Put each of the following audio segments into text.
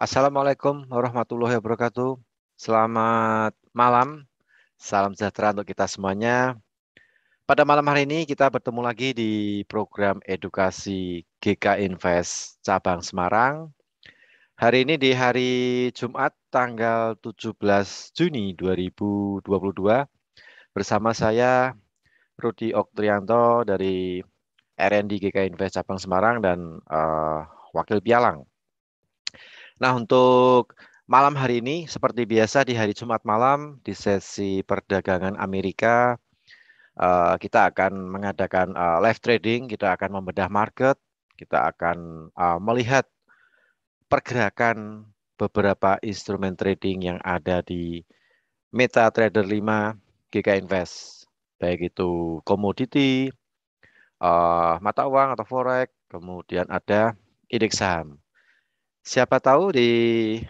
Assalamualaikum warahmatullahi wabarakatuh. Selamat malam, salam sejahtera untuk kita semuanya. Pada malam hari ini kita bertemu lagi di program edukasi GK Invest Cabang Semarang. Hari ini di hari Jumat tanggal 17 Juni 2022 bersama saya Rudi Oktrianto dari RND GK Invest Cabang Semarang dan Wakil Pialang. Nah, untuk malam hari ini, seperti biasa di hari Jumat malam, di sesi perdagangan Amerika, kita akan mengadakan live trading, kita akan membedah market, kita akan melihat pergerakan beberapa instrumen trading yang ada di MetaTrader 5 GK Invest, baik itu komoditi, mata uang atau forex, kemudian ada indeks saham. Siapa tahu di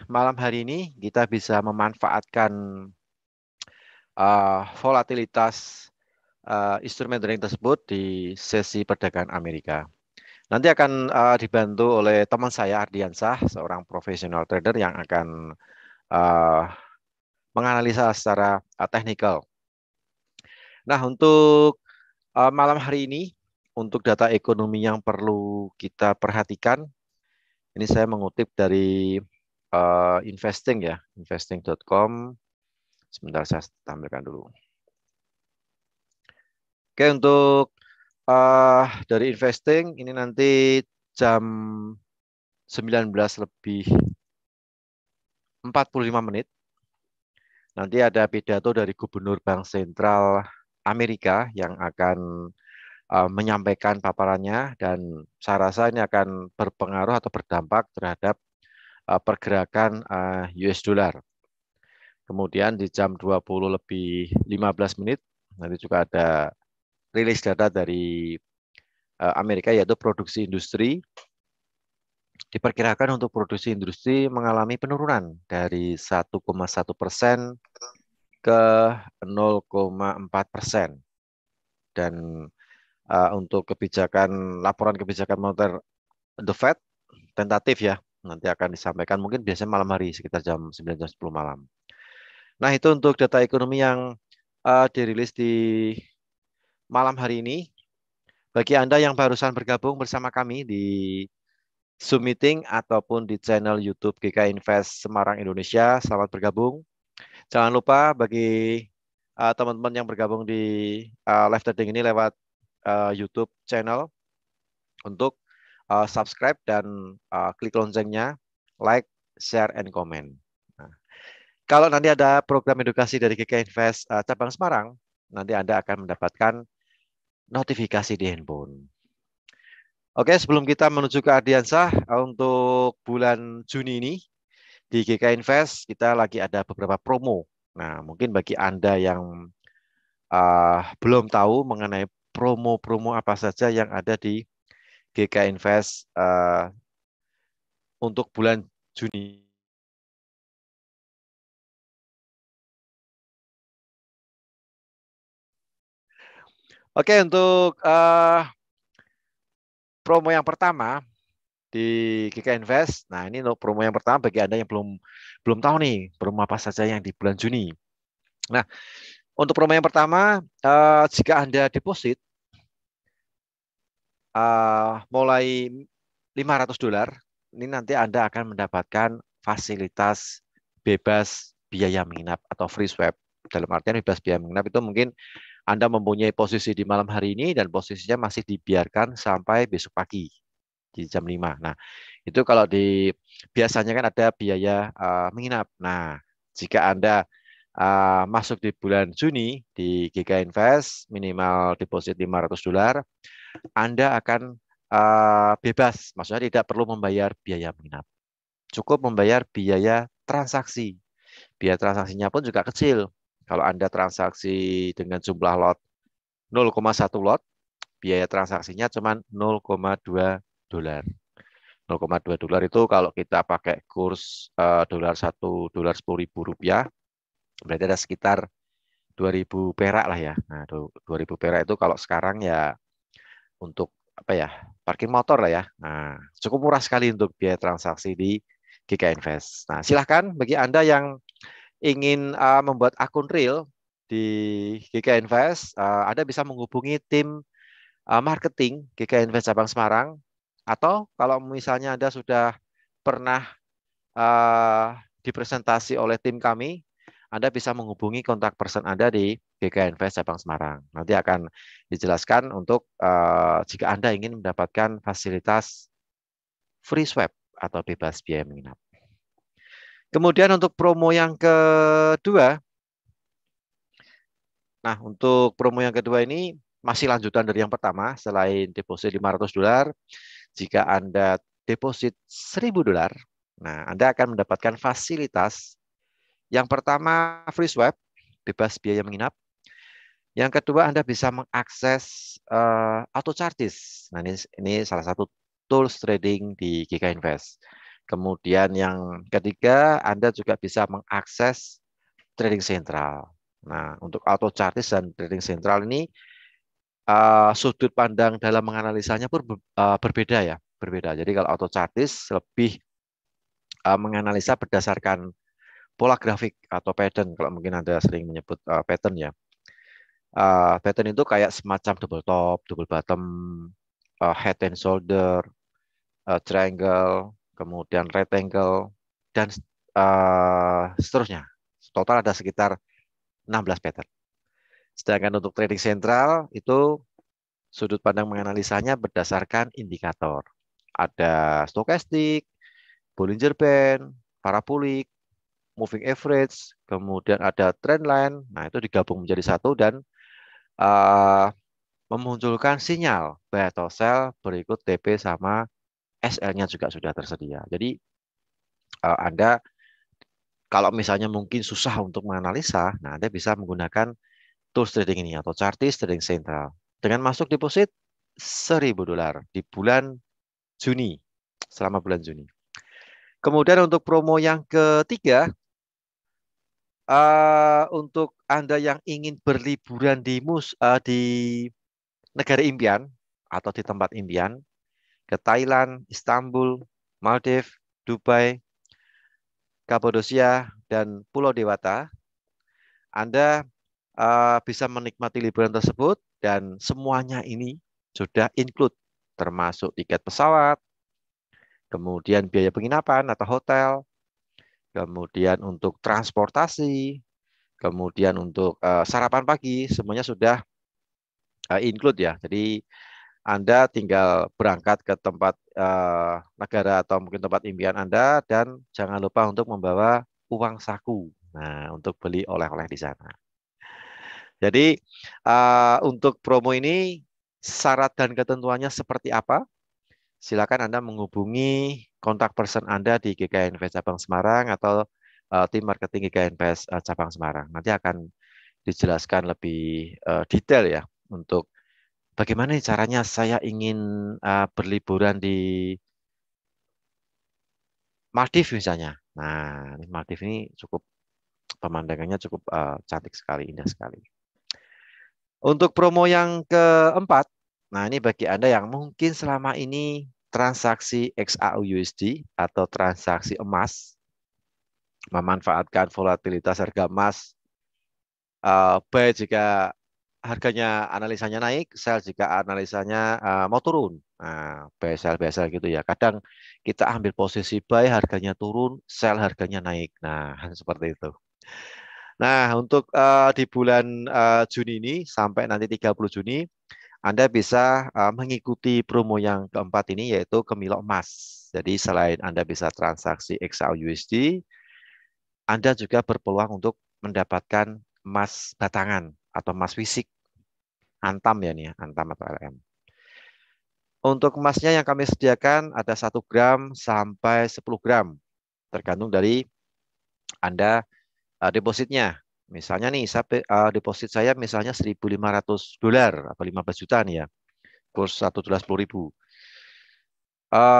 malam hari ini kita bisa memanfaatkan volatilitas instrumen trading tersebut di sesi perdagangan Amerika. Nanti akan dibantu oleh teman saya Ardiansah, seorang profesional trader yang akan uh, menganalisa secara teknikal. Nah, untuk malam hari ini, untuk data ekonomi yang perlu kita perhatikan, ini saya mengutip dari investing ya, investing.com. Sebentar saya tampilkan dulu. Oke, untuk dari investing ini nanti jam 19 lebih 45 menit. Nanti ada pidato dari Gubernur Bank Sentral Amerika yang akan menyampaikan paparannya dan saya rasa ini akan berpengaruh atau berdampak terhadap pergerakan US dollar. Kemudian di jam 20 lebih 15 menit nanti juga ada rilis data dari Amerika yaitu produksi industri. Diperkirakan untuk produksi industri mengalami penurunan dari 1,1% ke 0,4%. Dan untuk laporan kebijakan moneter The Fed tentatif ya, nanti akan disampaikan mungkin biasanya malam hari sekitar jam 9 jam 10 malam. Nah, itu untuk data ekonomi yang dirilis di malam hari ini. Bagi Anda yang barusan bergabung bersama kami di Zoom meeting ataupun di channel YouTube GK Invest Semarang Indonesia, selamat bergabung. Jangan lupa bagi teman-teman yang bergabung di live trading ini lewat YouTube channel untuk subscribe dan klik loncengnya, like, share, and comment. Nah, kalau nanti ada program edukasi dari GK Invest Cabang Semarang, nanti Anda akan mendapatkan notifikasi di handphone. Oke, sebelum kita menuju ke Ardiansah, untuk bulan Juni ini di GK Invest kita lagi ada beberapa promo. Nah, mungkin bagi Anda yang belum tahu mengenai promo-promo apa saja yang ada di GK Invest untuk bulan Juni. Oke, untuk promo yang pertama di GK Invest. Nah, ini untuk promo yang pertama bagi Anda yang belum belum tahu nih promo apa saja yang di bulan Juni. Nah, untuk promo yang pertama, jika Anda deposit mulai $500, ini nanti Anda akan mendapatkan fasilitas bebas biaya menginap atau free swap. Dalam artian bebas biaya menginap itu mungkin Anda mempunyai posisi di malam hari ini dan posisinya masih dibiarkan sampai besok pagi di jam 5. Nah, itu kalau biasanya kan ada biaya menginap. Nah, jika Anda masuk di bulan Juni di GK Invest minimal deposit $500, Anda akan bebas, maksudnya tidak perlu membayar biaya menginap. Cukup membayar biaya transaksi. Biaya transaksinya pun juga kecil. Kalau Anda transaksi dengan jumlah lot 0,1 lot, biaya transaksinya cuma $0,2. $0,2 itu kalau kita pakai kurs dolar 1 dolar 10.000 rupiah, berarti ada sekitar 2.000 perak lah ya. Nah, 2.000 perak itu kalau sekarang ya untuk apa ya, parkir motor lah ya. Nah, cukup murah sekali untuk biaya transaksi di GK Invest. Nah, silahkan bagi Anda yang ingin membuat akun real di GK Invest, Anda bisa menghubungi tim marketing GK Invest Cabang Semarang, atau kalau misalnya Anda sudah pernah dipresentasi oleh tim kami, Anda bisa menghubungi kontak person Anda di GK Invest Cabang Semarang. Nanti akan dijelaskan untuk jika Anda ingin mendapatkan fasilitas free swap atau bebas biaya menginap. Kemudian untuk promo yang kedua, nah untuk promo yang kedua ini masih lanjutan dari yang pertama. Selain deposit $500, jika Anda deposit $1.000, nah Anda akan mendapatkan fasilitas yang pertama free swap, bebas biaya menginap. Yang kedua, Anda bisa mengakses auto charges. Nah, ini salah satu tools trading di GK Invest. Kemudian yang ketiga, Anda juga bisa mengakses trading sentral. Nah, untuk auto charges dan trading sentral ini sudut pandang dalam menganalisanya pun berbeda ya, berbeda. Jadi kalau auto charges lebih menganalisa berdasarkan pola grafik atau pattern. Kalau mungkin Anda sering menyebut pattern ya. Pattern itu kayak semacam double top, double bottom, head and shoulder, triangle, kemudian rectangle, dan seterusnya. Total ada sekitar 16 pattern. Sedangkan untuk trading sentral itu sudut pandang menganalisanya berdasarkan indikator. Ada stokastik, Bollinger Band, parabolic, moving average, kemudian ada trend line. Nah, itu digabung menjadi satu dan memunculkan sinyal buy atau sell berikut TP sama SL-nya juga sudah tersedia. Jadi Anda kalau misalnya mungkin susah untuk menganalisa, nah Anda bisa menggunakan tools trading ini atau chartis trading sentral. Dengan masuk deposit $1.000 di bulan Juni, selama bulan Juni. Kemudian untuk promo yang ketiga, untuk Anda yang ingin berliburan di negara impian atau di tempat impian, ke Thailand, Istanbul, Maldives, Dubai, Kapadosia, dan Pulau Dewata, Anda bisa menikmati liburan tersebut dan semuanya ini sudah include, termasuk tiket pesawat, kemudian biaya penginapan atau hotel, kemudian untuk transportasi, kemudian untuk sarapan pagi, semuanya sudah include ya. Jadi Anda tinggal berangkat ke tempat negara atau mungkin tempat impian Anda dan jangan lupa untuk membawa uang saku. Nah, untuk beli oleh-oleh di sana. Jadi untuk promo ini syarat dan ketentuannya seperti apa? Silakan Anda menghubungi kontak person Anda di GK Invest Cabang Semarang atau tim marketing GK Invest Cabang Semarang. Nanti akan dijelaskan lebih detail ya untuk bagaimana caranya saya ingin berliburan di Maldives misalnya. Nah, Maldives ini cukup pemandangannya cukup cantik sekali, indah sekali. Untuk promo yang keempat, nah ini bagi Anda yang mungkin selama ini transaksi XAU-USD atau transaksi emas, memanfaatkan volatilitas harga emas, baik jika harganya analisanya naik, sell jika analisanya mau turun. Nah, buy sell gitu ya. Kadang kita ambil posisi buy harganya turun, sell harganya naik. Nah, seperti itu. Nah, untuk di bulan Juni ini sampai nanti 30 Juni, Anda bisa mengikuti promo yang keempat ini yaitu Gemilok Emas. Jadi selain Anda bisa transaksi XAU-USD, Anda juga berpeluang untuk mendapatkan emas batangan atau emas fisik. Antam ya nih, Antam atau LM. Untuk emasnya yang kami sediakan ada 1 gram sampai 10 gram, tergantung dari Anda depositnya. Misalnya nih, deposit saya misalnya $1.500 atau 15 juta nih ya, kurs $1 10.000.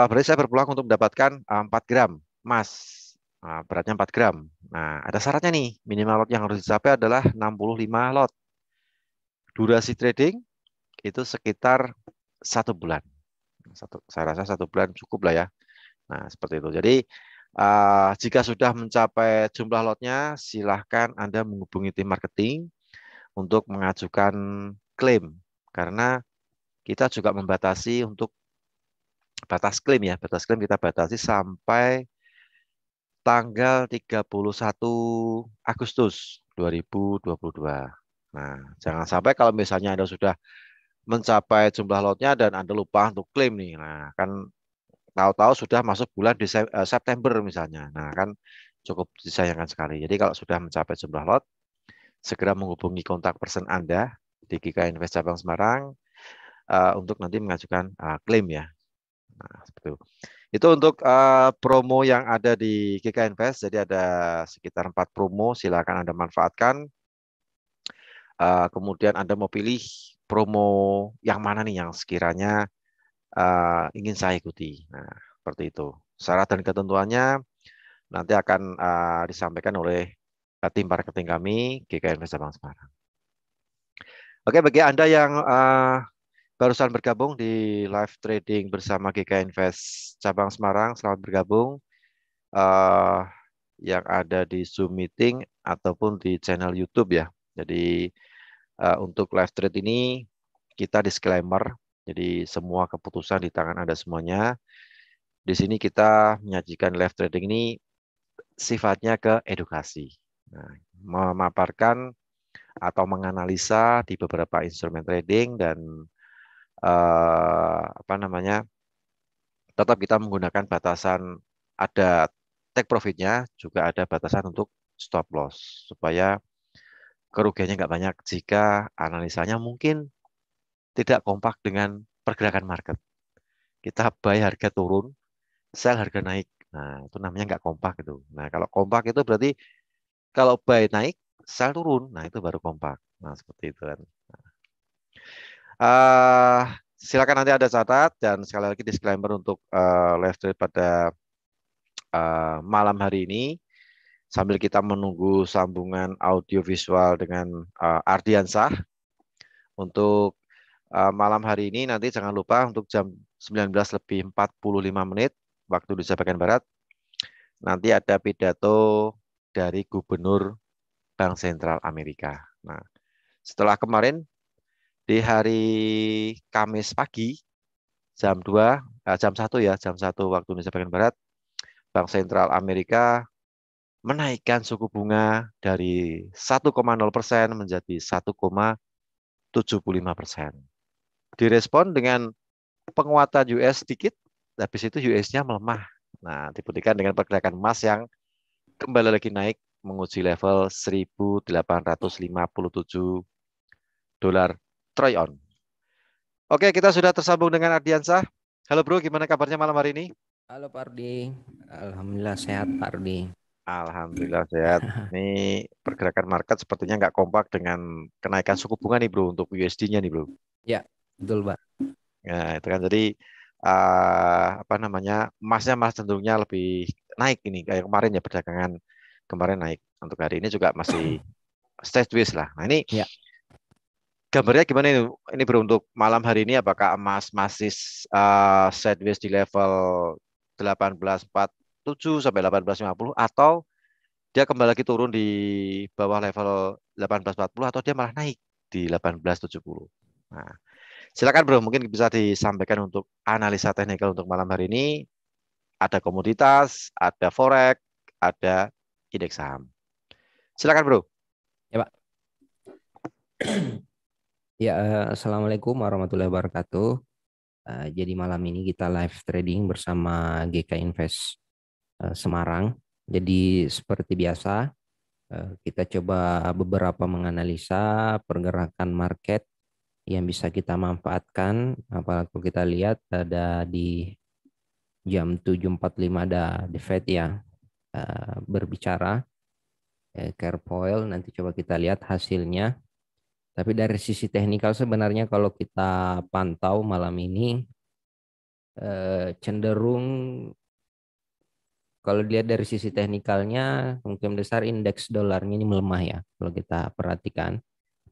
Berarti saya berpeluang untuk mendapatkan 4 gram emas. Nah, beratnya 4 gram. Nah, ada syaratnya nih, minimal lot yang harus dicapai adalah 65 lot. Durasi trading itu sekitar 1 bulan. Saya rasa 1 bulan cukup lah ya. Nah, seperti itu. Jadi Jika sudah mencapai jumlah lotnya, silahkan Anda menghubungi tim marketing untuk mengajukan klaim. Karena kita juga membatasi untuk batas klaim ya. Batas klaim kita batasi sampai tanggal 31 Agustus 2022. Nah, jangan sampai kalau misalnya Anda sudah mencapai jumlah lotnya dan Anda lupa untuk klaim nih. Nah, kan tahu-tahu sudah masuk bulan September misalnya. Nah, kan cukup disayangkan sekali. Jadi kalau sudah mencapai jumlah lot, segera menghubungi kontak person Anda di GK Invest Cabang Semarang untuk nanti mengajukan klaim ya. Nah, seperti itu. Itu untuk promo yang ada di GK Invest. Jadi ada sekitar 4 promo, silakan Anda manfaatkan. Kemudian Anda mau pilih promo yang mana nih yang sekiranya ingin saya ikuti. Nah, seperti itu. Syarat dan ketentuannya nanti akan disampaikan oleh tim marketing kami GK Invest Cabang Semarang. Oke, bagi Anda yang barusan bergabung di live trading bersama GK Invest Cabang Semarang, selamat bergabung. eh, yang ada di Zoom meeting ataupun di channel YouTube ya. Jadi untuk live trade ini kita disclaimer. Jadi semua keputusan di tangan Anda semuanya. Di sini kita menyajikan live trading ini sifatnya ke edukasi. Nah, memaparkan atau menganalisa di beberapa instrumen trading dan apa namanya tetap kita menggunakan batasan ada take profitnya juga ada batasan untuk stop loss supaya kerugiannya nggak banyak jika analisanya mungkin tidak kompak dengan pergerakan market. Kita buy harga turun, sell harga naik. Nah, itu namanya nggak kompak itu. Nah, kalau kompak itu berarti kalau buy naik, sell turun. Nah, itu baru kompak. Nah, seperti itu kan. Uh, Silakan nanti ada catat dan sekali lagi disclaimer untuk live trade pada malam hari ini sambil kita menunggu sambungan audio visual dengan Ardiansah untuk malam hari ini nanti jangan lupa untuk jam 19 lebih 45 menit waktu Indonesia bagian Barat nanti ada pidato dari Gubernur Bank Sentral Amerika. Nah, setelah kemarin di hari Kamis pagi jam 2, jam 1 ya, jam 1 waktu Indonesia bagian Barat, Bank Sentral Amerika menaikkan suku bunga dari 1,0% menjadi 1,75%. Direspon dengan penguatan US sedikit, habis itu US-nya melemah. Nah, dibuktikan dengan pergerakan emas yang kembali lagi naik menguji level 1.857 dolar troy on. Oke, kita sudah tersambung dengan Ardiansah. Halo bro, gimana kabarnya malam hari ini? Halo Pak Ardi, Alhamdulillah sehat Pak Ardi. Alhamdulillah sehat. Ini pergerakan market sepertinya nggak kompak dengan kenaikan suku bunga nih bro untuk USD-nya nih bro. Ya, betul Pak. Nah, itu kan jadi apa namanya emasnya malah cenderungnya lebih naik ini kayak kemarin ya perdagangan kemarin naik. Untuk hari ini juga masih sideways lah. Nah ini Ya, gambarnya gimana ini? Ini bro untuk malam hari ini apakah emas masih sideways di level 1847 sampai 1850 atau dia kembali lagi turun di bawah level 1840 atau dia malah naik di 1870. Nah, silakan bro, mungkin bisa disampaikan untuk analisa teknikal untuk malam hari ini. Ada komoditas, ada forex, ada indeks saham. Silakan bro. ya Pak. Ya, Assalamualaikum warahmatullahi wabarakatuh. Jadi malam ini kita live trading bersama GK Invest Semarang. Jadi seperti biasa, kita coba beberapa menganalisa pergerakan market yang bisa kita manfaatkan. Apalagi kita lihat ada di jam 7.45 ada The Fed yang berbicara. Carpoil nanti coba kita lihat hasilnya. Tapi dari sisi teknikal sebenarnya kalau kita pantau malam ini cenderung kalau dilihat dari sisi teknikalnya kemungkinan besar indeks dolarnya ini melemah ya kalau kita perhatikan.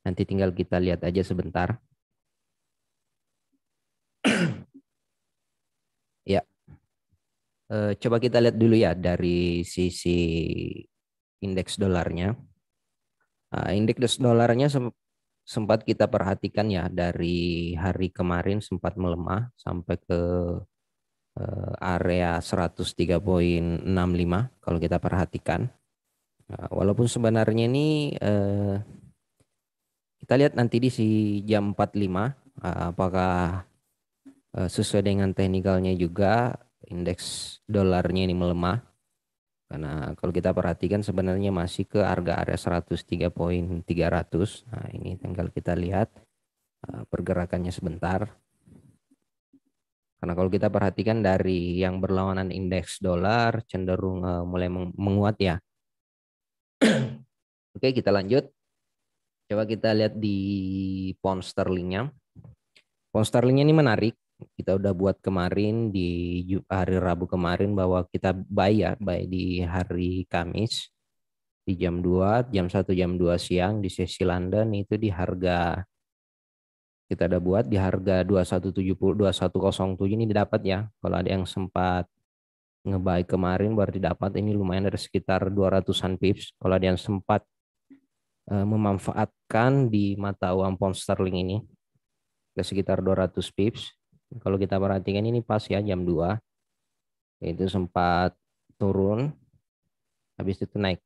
Nanti tinggal kita lihat aja sebentar. Ya, Coba kita lihat dulu ya dari sisi indeks dolarnya. Indeks dolarnya sempat kita perhatikan ya dari hari kemarin sempat melemah sampai ke area 103,65 kalau kita perhatikan. Walaupun sebenarnya ini kita lihat nanti di si jam 45 apakah sesuai dengan teknikalnya juga indeks dolarnya ini melemah. Karena kalau kita perhatikan sebenarnya masih ke harga area 103,300. Nah, ini tinggal kita lihat pergerakannya sebentar. Karena kalau kita perhatikan dari yang berlawanan indeks dolar cenderung mulai menguat ya. Oke, kita lanjut. Coba kita lihat di pound sterlingnya. Pound sterlingnya ini menarik. Kita udah buat kemarin di hari Rabu kemarin bahwa kita buy ya, buy di hari Kamis di jam 2, jam 2 siang di sesi London itu di harga kita ada buat di harga 2170 2107 ini didapat ya. Kalau ada yang sempat ngebuy kemarin baru didapat ini lumayan ada sekitar 200-an pips. Kalau ada yang sempat memanfaatkan di mata uang pound sterling ini ke sekitar 200 pips. Kalau kita perhatikan ini pas ya jam 2 itu sempat turun habis itu naik.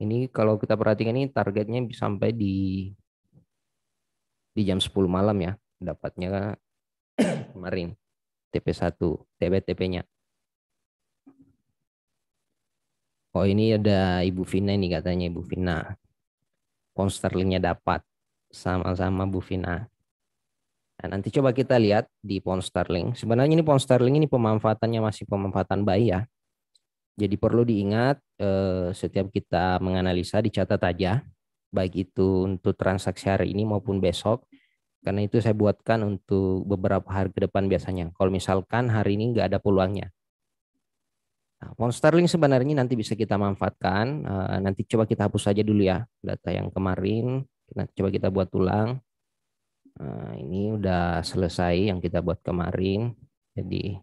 Ini kalau kita perhatikan ini targetnya bisa sampai di jam 10 malam ya. Dapatnya kemarin TP1, TP-TP-nya. Oh ini ada Ibu Vina ini katanya Ibu Vina. Pound sterlingnya dapat sama-sama Bu Vina. Nah, nanti coba kita lihat di pound sterling. Sebenarnya ini pound sterling ini pemanfaatannya masih pemanfaatan buy ya. Jadi perlu diingat setiap kita menganalisa dicatat aja. Baik itu untuk transaksi hari ini maupun besok. Karena itu saya buatkan untuk beberapa hari ke depan biasanya. Kalau misalkan hari ini nggak ada peluangnya. Nah, pound sterling sebenarnya nanti bisa kita manfaatkan. Nanti coba kita hapus saja dulu ya data yang kemarin. Nanti coba kita buat ulang. Ini udah selesai yang kita buat kemarin. Jadi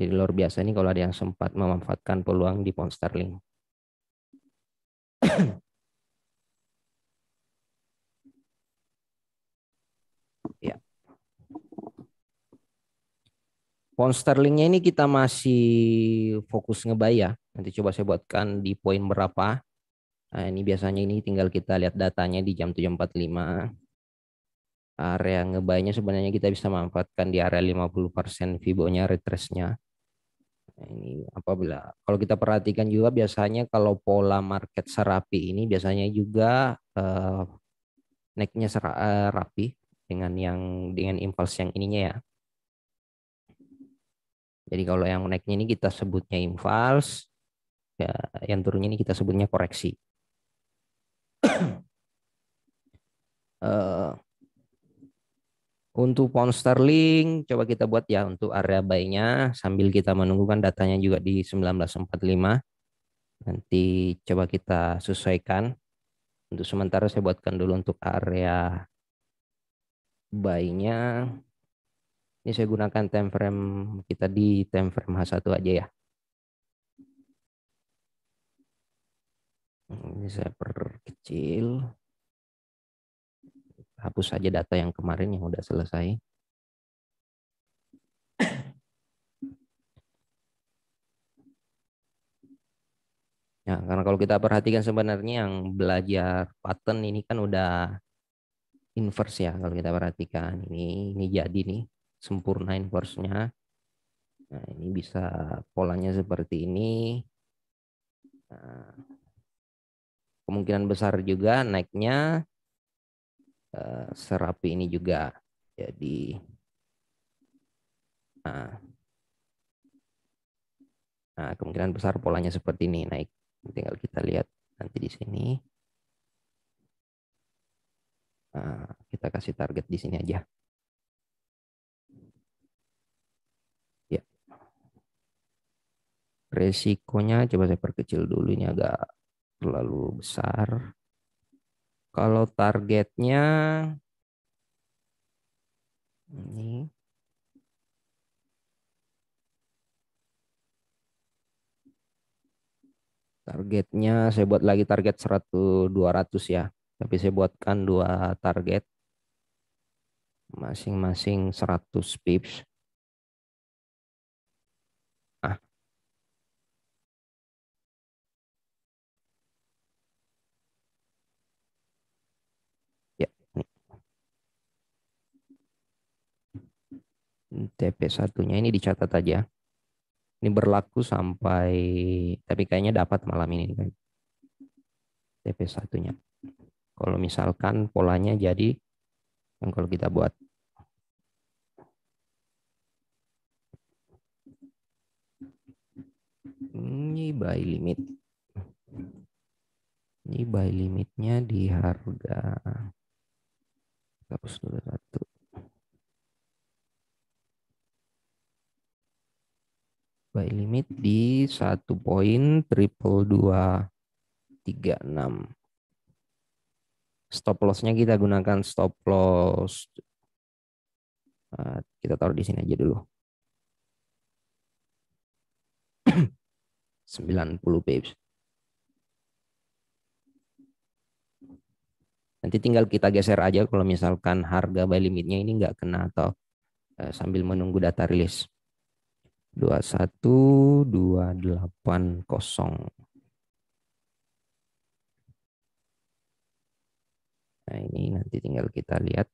luar biasa nih kalau ada yang sempat memanfaatkan peluang di pound sterling. Ya. Pound sterlingnya ini kita masih fokus ngebay ya. Nanti coba saya buatkan di poin berapa. Nah, ini biasanya ini tinggal kita lihat datanya di jam 7.45. Area ngebaynya sebenarnya kita bisa manfaatkan di area 50% Fibo-nya retrace-nya. Nah, ini apabila kalau kita perhatikan juga biasanya kalau pola market serapi ini biasanya juga naiknya rapi dengan impuls yang ininya ya. Jadi kalau yang naiknya ini kita sebutnya impuls, ya yang turunnya ini kita sebutnya koreksi. uh, Untuk pound sterling coba kita buat ya untuk area buy-nya sambil kita menunggukan datanya juga di 1945. Nanti coba kita sesuaikan. Untuk sementara saya buatkan dulu untuk area buy-nya. Ini saya gunakan time frame kita di time frame H1 aja ya. Ini saya perkecil. Hapus saja data yang kemarin yang udah selesai. Ya, karena kalau kita perhatikan sebenarnya yang belajar pattern ini kan udah inverse ya kalau kita perhatikan. Ini jadi nih sempurna inverse-nya. Nah, ini bisa polanya seperti ini. Nah, kemungkinan besar juga naiknya serapi ini juga. Jadi nah, kemungkinan besar polanya seperti ini naik. Tinggal kita lihat nanti di sini. Nah, kita kasih target di sini aja. Ya, resikonya coba saya perkecil dulu ini agak terlalu besar. Kalau targetnya ini Targetnya saya buat lagi target 100 200 ya. Tapi saya buatkan dua target masing-masing 100 pips. Ah, ya. TP satunya ini dicatat aja. Ini berlaku sampai, tapi kayaknya dapat malam ini kan. TP satunya. Kalau misalkan polanya jadi, yang kalau kita buat ini buy limit. Ini buy limitnya di harga, hapus dulu satu. Buy limit di 1.22236. Stop lossnya kita gunakan stop loss. Kita taruh di sini aja dulu. 90 pips. Nanti tinggal kita geser aja kalau misalkan harga buy limitnya ini nggak kena atau sambil menunggu data rilis. 21280. Nah, ini nanti tinggal kita lihat.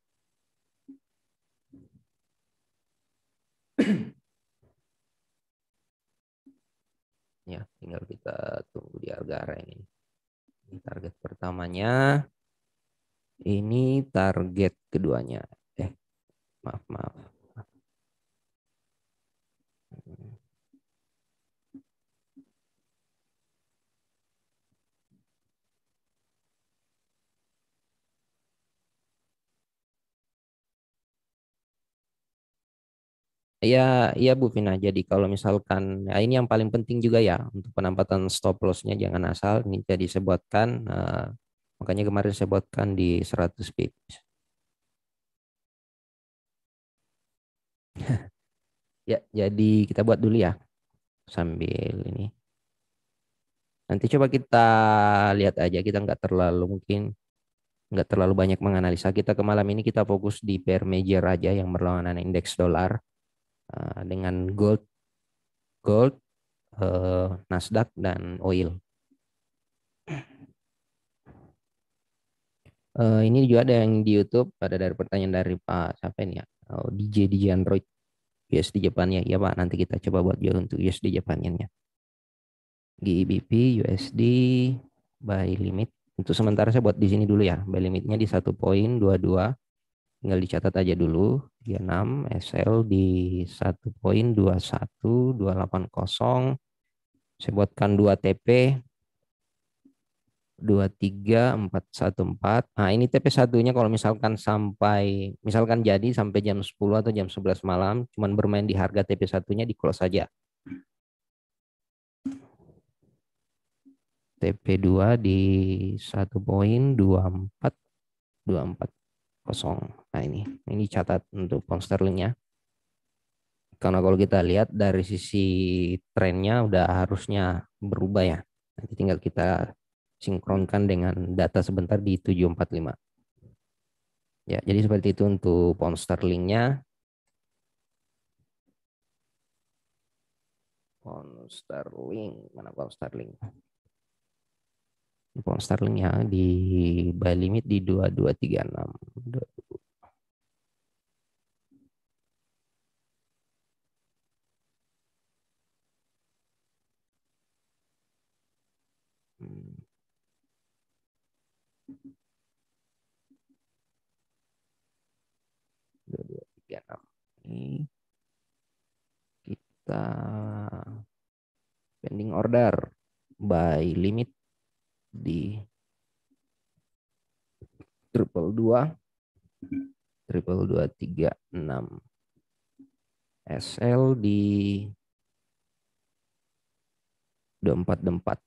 Ya, tinggal kita tunggu di harga area ini. Ini target pertamanya. Ini target keduanya. Maaf, maaf. Ya, ya Bu Vina. Jadi kalau misalkan, ya ini yang paling penting juga ya untuk penempatan stop loss-nya jangan asal. Ini jadi saya buatkan, makanya kemarin saya buatkan di 100 pips. Ya, jadi kita buat dulu ya sambil ini. Nanti coba kita lihat aja. Kita nggak terlalu mungkin nggak terlalu banyak menganalisa. Kita ke malam ini kita fokus di pair major aja yang berlawanan indeks dolar dengan gold, gold, Nasdaq dan oil. Ini juga ada yang di YouTube, ada dari pertanyaan dari Pak siapa ini ya? Oh, DJ Android USD Japannya. Ya Pak, nanti kita coba buat juga untuk USD Japannya. GBP USD buy limit. Untuk sementara saya buat di sini dulu ya. Buy limitnya di 1.22. Tinggal dicatat aja dulu. 36 SL di 1.21280. Saya buatkan 2 TP 23414. Nah, ini TP satunya kalau misalkan sampai misalkan jadi sampai jam 10 atau jam 11 malam, cuman bermain di harga TP satunya di close saja. TP2 di 1.24240. Nah, ini catat untuk pound sterlingnya. Karena kalau kita lihat dari sisi trennya udah harusnya berubah ya. Nanti tinggal kita sinkronkan dengan data sebentar di 745. Ya, jadi seperti itu untuk pound sterlingnya. Pound sterling, mana pound sterling? Pound sterling ya di buy limit di 2236. Hmm. 2236. Ini kita pending order buy limit di triple dua tiga enam SL di 2424.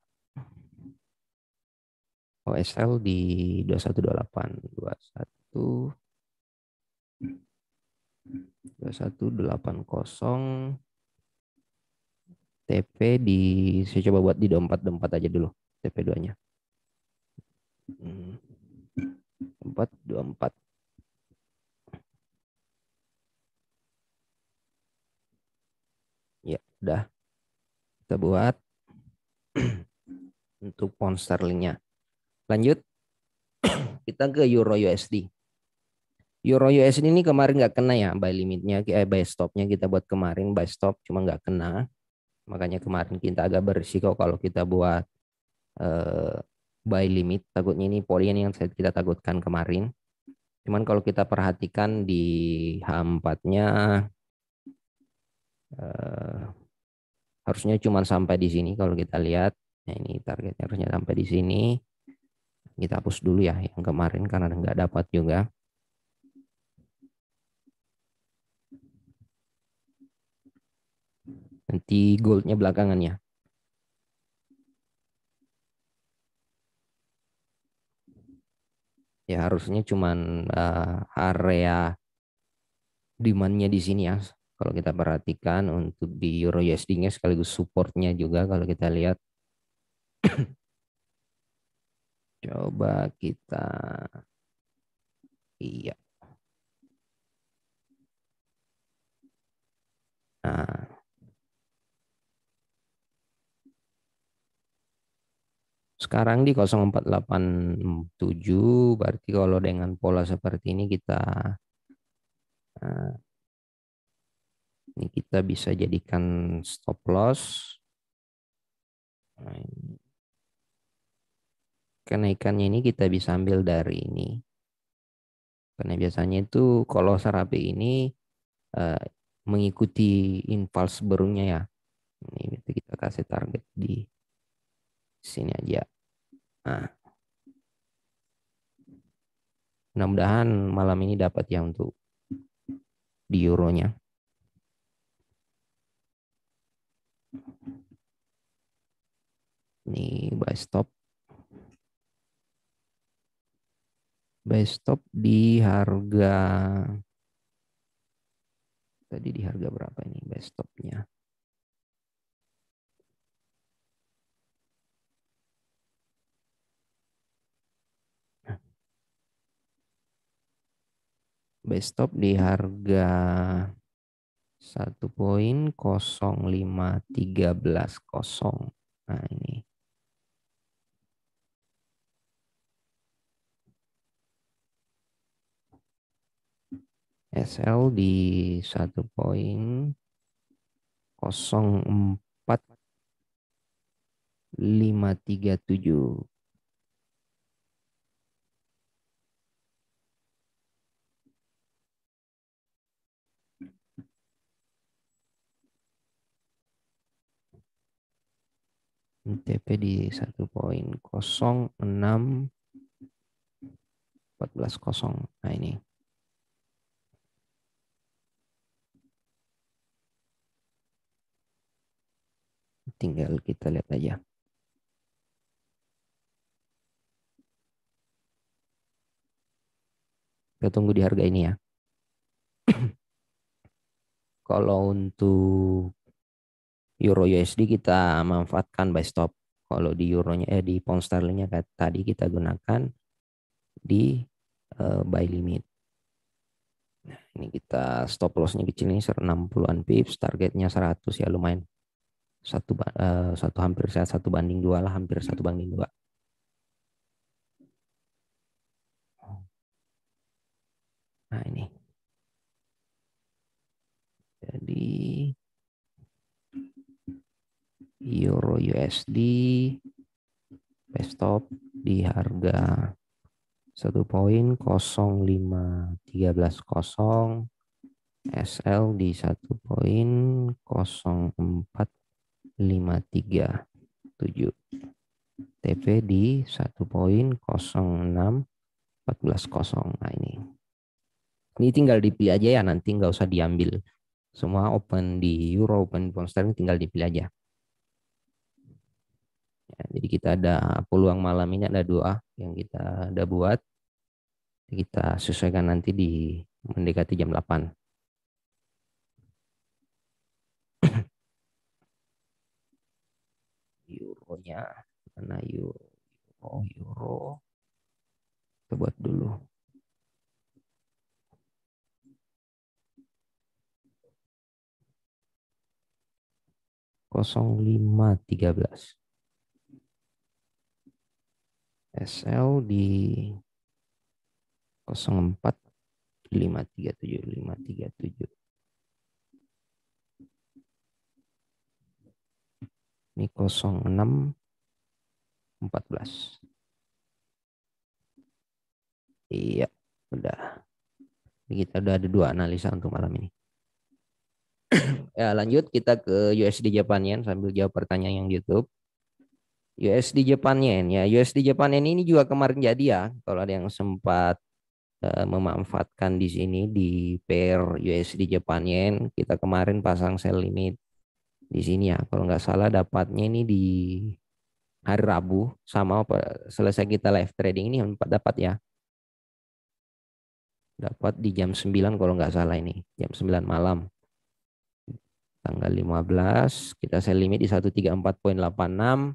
OSL di 2128 2180 TP di saya coba buat di 24 aja dulu TP2-nya. 424. Ya, udah kita buat untuk pound sterlingnya. Lanjut kita ke Euro USD. Euro USD ini kemarin nggak kena ya buy limitnya, buy stopnya kita buat kemarin buy stop cuma nggak kena. Makanya kemarin kita agak berisiko kalau kita buat eh, buy limit. Takutnya ini poin yang kita takutkan kemarin. Cuman kalau kita perhatikan di H4-nya eh, harusnya cuma sampai di sini kalau kita lihat. Nah, ini targetnya harusnya sampai di sini. Kita hapus dulu ya yang kemarin karena nggak dapat juga. Nanti goldnya belakangannya. Ya harusnya cuman area demand-nya di sini ya. Kalau kita perhatikan untuk di Euro USD-nya sekaligus supportnya juga kalau kita lihat. Coba kita iya. Nah, sekarang di 0487 berarti kalau dengan pola seperti eh, ini kita bisa jadikan stop loss. Nah, kenaikannya ini kita bisa ambil dari ini. Karena biasanya itu kalau serapi ini eh, mengikuti impuls burungnya ya. Ini kita kasih target di sini aja. Nah, mudah-mudahan malam ini dapat ya untuk di euronya. Ini buy stop di harga tadi di harga berapa ini buy stopnya? Buy stop di harga 1.0513. Nah, ini SL di 1.04537. TP di 1.0614. Nah, ini tinggal kita lihat aja. Kita tunggu di harga ini ya. Kalau untuk Euro USD kita manfaatkan buy stop. Kalau di euronya di pound sterlingnya tadi kita gunakan di buy limit. Nah, ini kita stop lossnya kecil ini 60-an pips, targetnya 100 ya lumayan. Satu hampir 1:2 lah, hampir 1:2. Nah, ini. Jadi Euro USD buy stop di harga 1.0513, SL di 1.0457, TP di 1.0614. Nah, ini tinggal dipilih aja ya, nanti nggak usah diambil semua open di euro, open di pound sterling, tinggal dipilih aja ya. Jadi kita ada peluang malam ini ada dua yang kita udah buat, kita sesuaikan nanti di mendekati jam 8. euronya. Mana euro? Oh, euro. Kita buat dulu. Kosong 0513. SL di 04 537 537. Ini 0614. Iya, udah. Kita udah ada 2 analisa untuk malam ini. Ya, lanjut kita ke USD Japan Yen sambil jawab pertanyaan yang di YouTube. USD Japan Yen ya, USD Japan Yen ini juga kemarin jadi ya. Kalau ada yang sempat memanfaatkan di sini di pair USD Japan Yen, kita kemarin pasang sell limit di sini ya. Kalau nggak salah dapatnya ini di hari Rabu sama selesai kita live trading ini dapat ya. Dapat di jam 9 kalau nggak salah ini, jam 9 malam. Tanggal 15 kita sell limit di 134.86.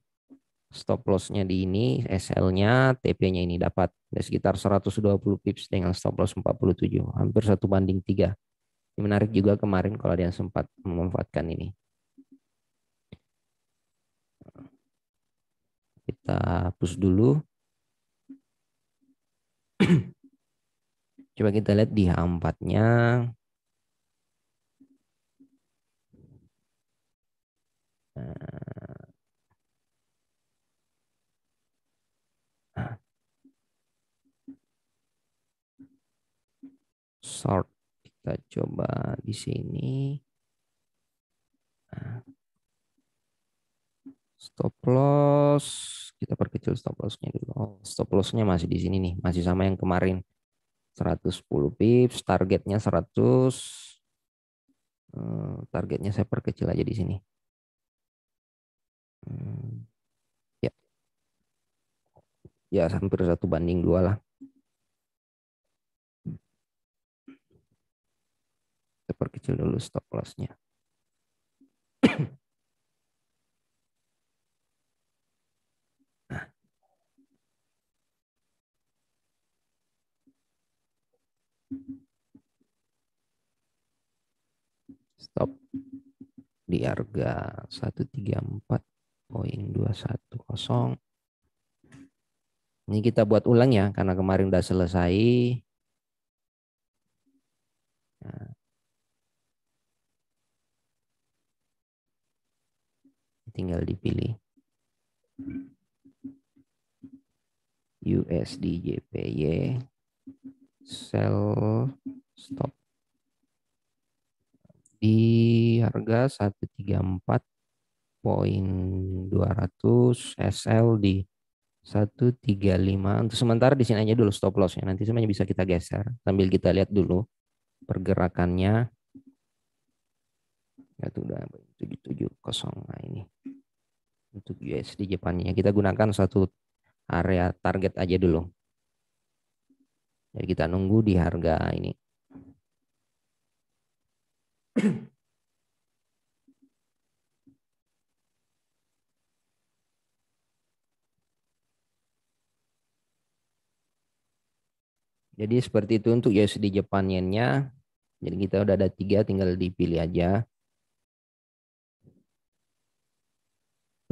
Stop loss-nya di ini, SL-nya, TP-nya ini dapat sekitar 120 pips dengan stop loss 47, hampir 1:3. Ini menarik juga kemarin kalau ada yang sempat memanfaatkan ini. Kita hapus dulu. Coba kita lihat di H4-nya. Short kita coba di sini. Stop loss kita perkecil stop loss-nya dulu. Oh, stop loss-nya masih di sini nih, masih sama yang kemarin. 110 pips, targetnya 100. Targetnya saya perkecil aja di sini. Ya, ya hampir 1:2 lah. Saya perkecil dulu stop loss-nya. Stop di harga 134.210. Ini kita buat ulang ya karena kemarin udah selesai. Nah, tinggal dipilih USD JPY sell stop di harga 134.200, SL di 135. Untuk sementara di sini aja dulu stop loss-nya. Nanti semuanya bisa kita geser sambil kita lihat dulu pergerakannya. Ya itu udah 770. Nah, ini untuk USD Jepannya kita gunakan satu area target aja dulu. Jadi kita nunggu di harga ini. Jadi seperti itu untuk USD Jepang Yen-nya. Jadi kita udah ada 3, tinggal dipilih aja.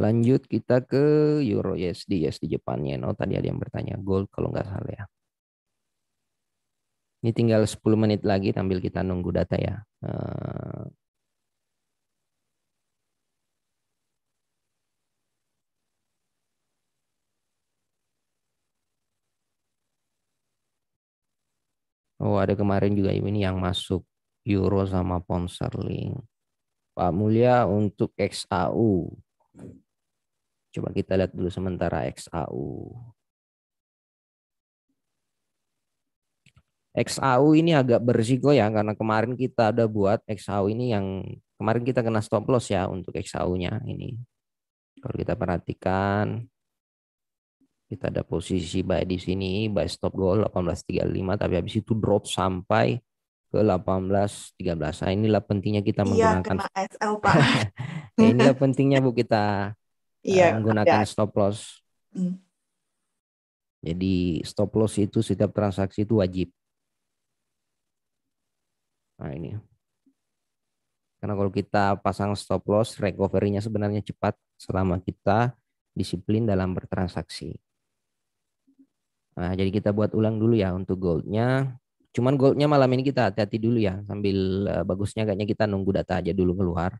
Lanjut kita ke Euro USD, USD Jepang Yen. Oh tadi ada yang bertanya gold kalau nggak salah ya. Ini tinggal 10 menit lagi sambil kita nunggu data ya. Oh ada kemarin juga ini yang masuk Euro sama Pound Sterling. Pak Mulya untuk XAU. Coba kita lihat dulu sementara XAU. XAU ini agak berisiko ya karena kemarin kita ada buat XAU ini yang kemarin kita kena stop loss ya untuk XAU-nya ini. Kalau kita perhatikan kita ada posisi buy di sini, buy stop goal 18.35 tapi habis itu drop sampai ke 18.13. Nah, inilah pentingnya kita Iya, menggunakan kena SL, Pak. inilah pentingnya Bu kita Iya, ada. menggunakan stop loss. Hmm. Jadi stop loss itu setiap transaksi itu wajib. Nah ini, karena kalau kita pasang stop loss, recovery-nya sebenarnya cepat selama kita disiplin dalam bertransaksi. Nah, jadi kita buat ulang dulu ya untuk goldnya. Cuman goldnya malam ini kita hati-hati dulu ya, sambil bagusnya kayaknya kita nunggu data aja dulu keluar.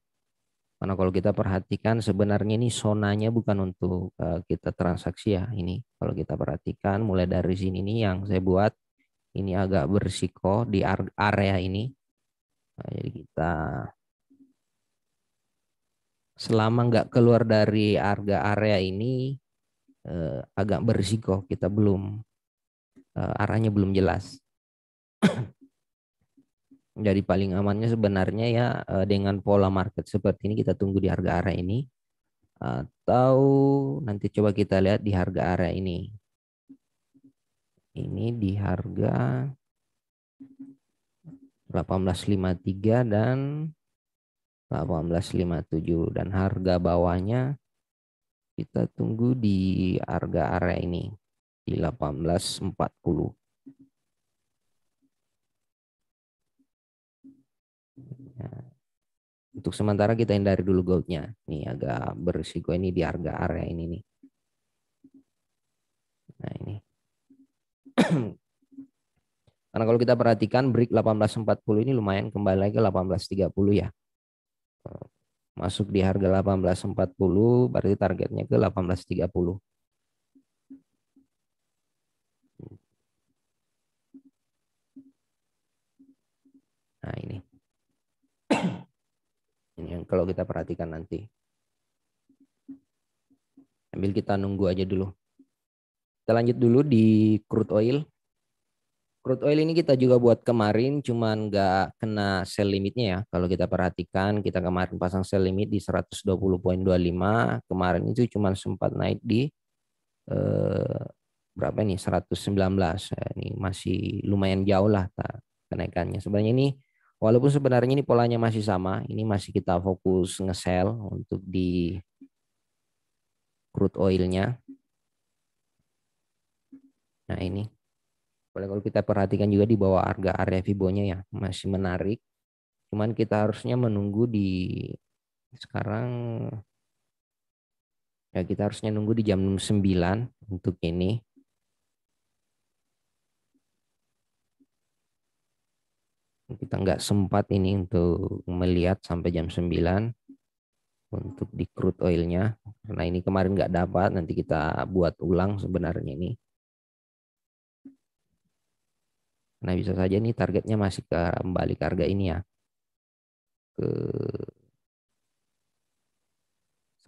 Karena kalau kita perhatikan sebenarnya ini zonanya bukan untuk kita transaksi ya. Ini kalau kita perhatikan mulai dari sini nih yang saya buat ini agak berisiko di area ini. Nah, jadi kita selama nggak keluar dari harga area ini agak berisiko. Kita belum arahnya belum jelas. Jadi paling amannya sebenarnya ya dengan pola market seperti ini kita tunggu di harga area ini atau nanti coba kita lihat di harga area ini. Ini di harga 1853 dan 1857 dan harga bawahnya kita tunggu di harga area ini di 1840. Nah, untuk sementara kita hindari dulu goldnya. Ini agak berisiko ini di harga area ini nih. Nah ini. Karena kalau kita perhatikan break 1840 ini lumayan kembali lagi ke 1830 ya. Masuk di harga 1840 berarti targetnya ke 1830. Nah ini. Ini yang kalau kita perhatikan nanti. Sambil kita nunggu aja dulu. Kita lanjut dulu di crude oil. Crude oil ini kita juga buat kemarin, cuman nggak kena sell limitnya ya. Kalau kita perhatikan, kita kemarin pasang sell limit di 120,25. Kemarin itu cuma sempat naik di berapa ini? 119. Ini masih lumayan jauh lah kenaikannya. Sebenarnya ini, walaupun sebenarnya ini polanya masih sama, ini masih kita fokus nge-sell untuk di crude oilnya. Nah ini. Kalau kita perhatikan juga di bawah harga area Fibonya ya masih menarik. Cuman kita harusnya menunggu di sekarang ya kita harusnya nunggu di jam 9 untuk ini. Kita nggak sempat ini untuk melihat sampai jam 9 untuk di crude oilnya. Karena ini kemarin nggak dapat, nanti kita buat ulang sebenarnya ini. Nah bisa saja nih targetnya masih kembali ke harga ini ya. Ke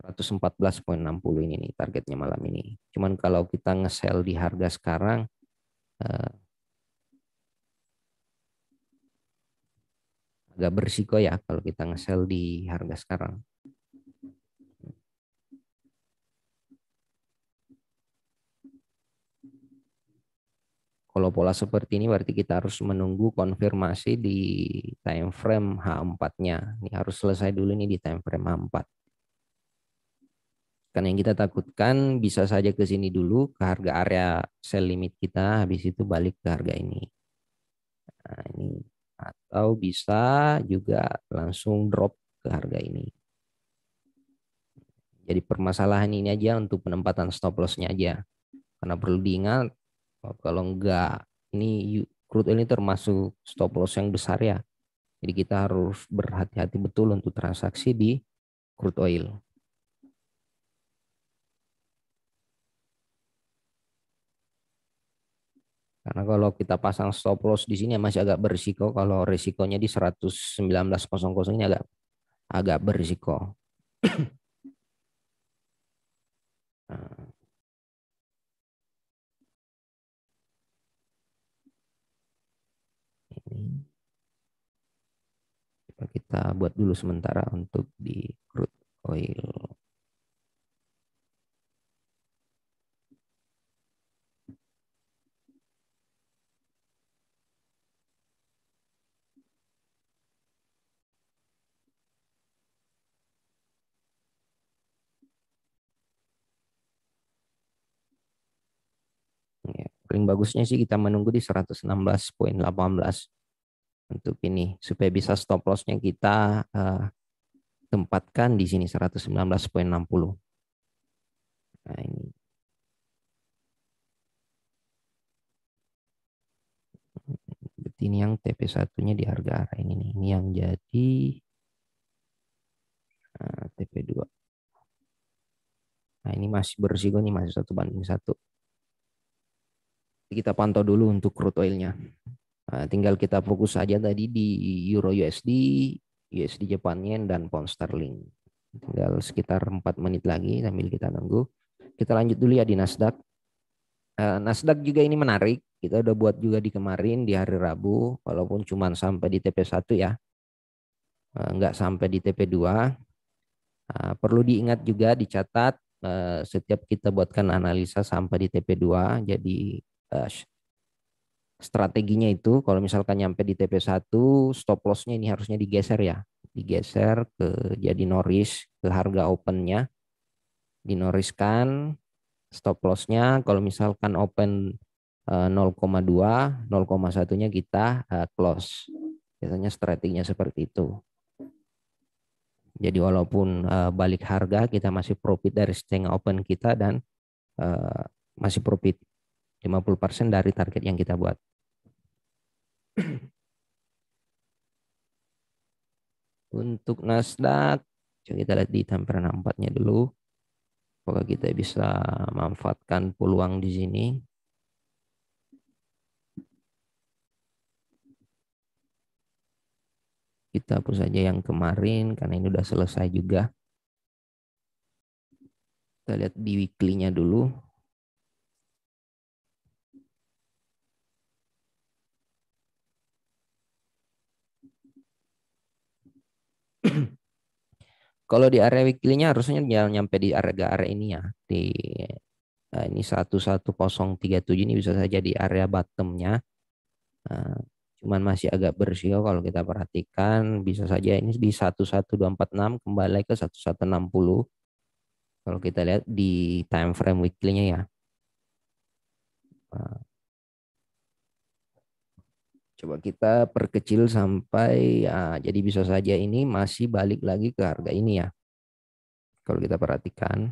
114,60 ini nih targetnya malam ini. Cuman kalau kita nge-sell di harga sekarang agak berisiko ya kalau kita nge-sell di harga sekarang. Kalau pola seperti ini berarti kita harus menunggu konfirmasi di time frame H4-nya. Ini harus selesai dulu nih di time frame H4. Karena yang kita takutkan bisa saja ke sini dulu ke harga area sell limit kita, habis itu balik ke harga ini. Nah, ini atau bisa juga langsung drop ke harga ini. Jadi permasalahan ini aja untuk penempatan stop loss-nya aja. Karena perlu diingat kalau enggak ini crude oil ini termasuk stop loss yang besar ya. Jadi kita harus berhati-hati betul untuk transaksi di crude oil. Karena kalau kita pasang stop loss di sini masih agak berisiko, kalau risikonya di 119,00 ini agak berisiko. Nah, ini kita buat dulu sementara untuk di crude oil. Paling bagusnya sih kita menunggu di 116,18 untuk ini supaya bisa stop lossnya kita tempatkan di sini 119,60. Nah, ini berarti ini yang TP1-nya di harga arah ini nih. Ini yang jadi TP2. Nah, ini masih berisiko nih, masih 1:1. Kita pantau dulu untuk crude oil-nya. Nah, tinggal kita fokus aja tadi di Euro USD, USD Japan Yen, dan Pound Sterling. Tinggal sekitar 4 menit lagi sambil kita tunggu. Kita lanjut dulu ya di Nasdaq. Nasdaq juga ini menarik. Kita udah buat juga di kemarin di hari Rabu, walaupun cuma sampai di TP1 ya, nggak sampai di TP2. Perlu diingat juga dicatat setiap kita buatkan analisa sampai di TP2. Jadi strateginya itu kalau misalkan nyampe di TP1 stop lossnya ini harusnya digeser ya. Digeser ke jadi noris ke harga opennya. Dinoriskan stop lossnya kalau misalkan open 0,2, 0,1-nya kita close. Biasanya strateginya seperti itu. Jadi walaupun balik harga kita masih profit dari setengah open kita dan masih profit 50% dari target yang kita buat. Untuk Nasdaq, coba kita lihat di time frame 4-nya dulu. Apakah kita bisa manfaatkan peluang di sini. Kita hapus saja yang kemarin karena ini udah selesai juga. Kita lihat di weekly-nya dulu. Kalau di area weekly-nya harusnya jangan nyampe di area ini ya. Ini 11037 ini bisa saja di area bottom-nya. Cuman masih agak berisiko kalau kita perhatikan. Bisa saja ini di 11246 kembali ke 1160. Kalau kita lihat di time frame weekly-nya ya. Coba kita perkecil sampai jadi bisa saja ini masih balik lagi ke harga ini ya. Kalau kita perhatikan